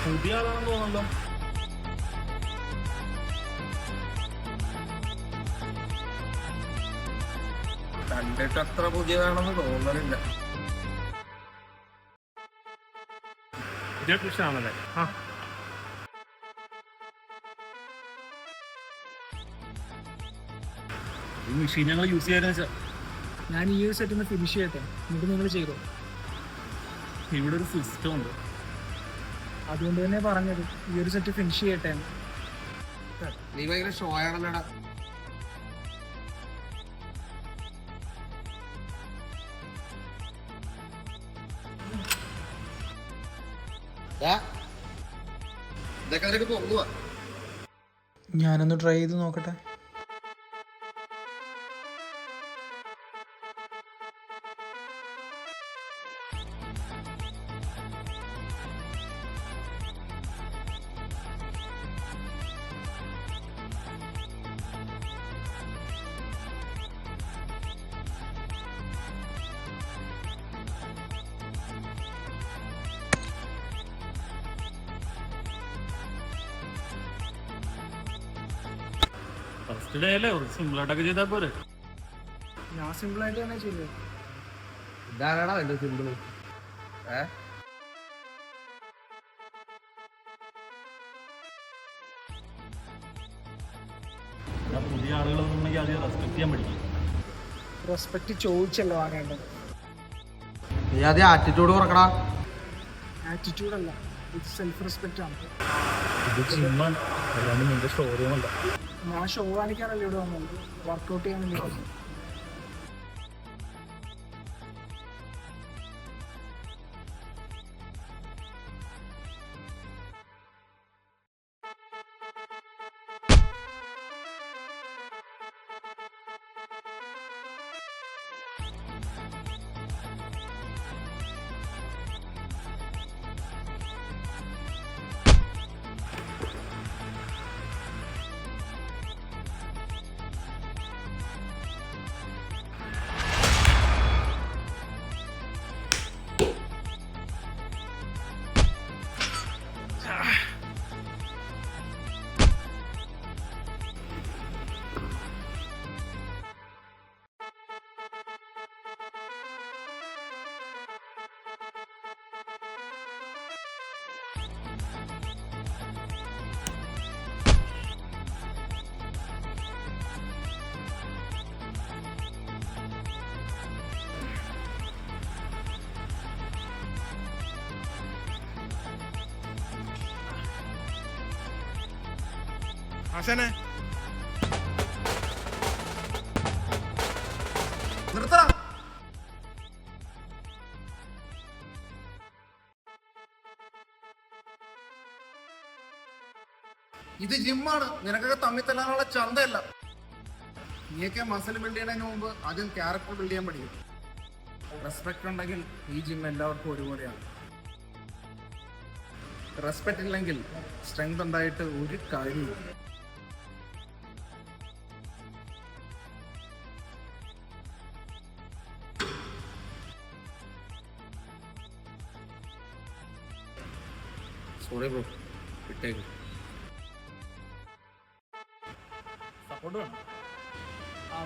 പുതിയ ആളാണെന്ന് തോന്നല്ലോ. കണ്ടിട്ട് അത്ര പുതിയതാണെന്ന് തോന്നണില്ല. പുതിയ കൃഷിയാണല്ലേ? ആ, ഈ മെഷീൻ ഞങ്ങൾ യൂസ് ചെയ്യാന്ന് വെച്ചാൽ ഞാൻ ഈ ഒരു സെറ്റ് ഒന്ന് ഫിനിഷ് ചെയ്യട്ടെ, എന്നിട്ട് നിങ്ങൾ ചെയ്തോ. ഇവിടെ ഒരു സിസ്റ്റം ഉണ്ട്. അതുകൊണ്ട് തന്നെ പറഞ്ഞത് ഈ ഒരു സെറ്റ് ഫിനിഷ് ചെയ്യട്ടെ. നീ ഭയങ്കര ഷോ ആണല്ലോടാ. ഇതൊക്കെ അതിലേക്ക് പോകുക. ഞാനൊന്ന് ട്രൈ ചെയ്ത് നോക്കട്ടെ. ഫസ്റ്റ് ഡേ അല്ലേ, സിമ്പിളായിട്ടൊക്കെ ചെയ്താൽ പോരെ. ഞാൻ സിമ്പിളായിട്ട് തന്നെ ചെയ്തത്. ഇതാണാ എന്റെ സിമ്പിള്. പുതിയ ആളുകളൊന്നുണ്ടെങ്കിൽ ആദ്യം റെസ്പെക്ട് ചെയ്യാൻ പഠിക്കും. റെസ്പെക്ട് ചോദിച്ചല്ലോ വാങ്ങേണ്ടത്, നീ ആദ്യം ആറ്റിറ്റ്യൂഡ് കുറക്കടാ. ആറ്റിറ്റ്യൂഡ് അല്ല, ഇത് സെൽഫ് റെസ്പെക്റ്റ് ആണ്. ഇത് ജിമ്മാണ്, അല്ലാണ്ട് നിന്റെ ഷോറൂം അല്ല. ഞാൻ ഷോ കാണിക്കാനല്ലേ ഇവിടെ വന്നത്, വർക്കൗട്ട് ചെയ്യാൻ വേണ്ടി വന്നു. ആശാനെ നിർത്തടാ. ഇത് ജിമ്മാണ്, നിനക്കൊക്കെ തമ്മിൽ തല്ലാനുള്ള ചന്തയല്ല. നീയൊക്കെ മസിൽ ബിൽഡ് ചെയ്യുന്നതിന് മുമ്പ് ആദ്യം ക്യാരക്ടർ ബിൽഡ് ചെയ്യാൻ പഠിക്കും. റെസ്പെക്ട് ഉണ്ടെങ്കിൽ ഈ ജിം എല്ലാവർക്കും ഒരുപോലെയാണ്. റെസ്പെക്ട് ഇല്ലെങ്കിൽ സ്ട്രെങ്ത് ഉണ്ടായിട്ട് ഒരു കാര്യമില്ല. സോറി ബ്രോ, വിട്ടേക്ക്. സപ്പോർട്ട് വേണം. ആ,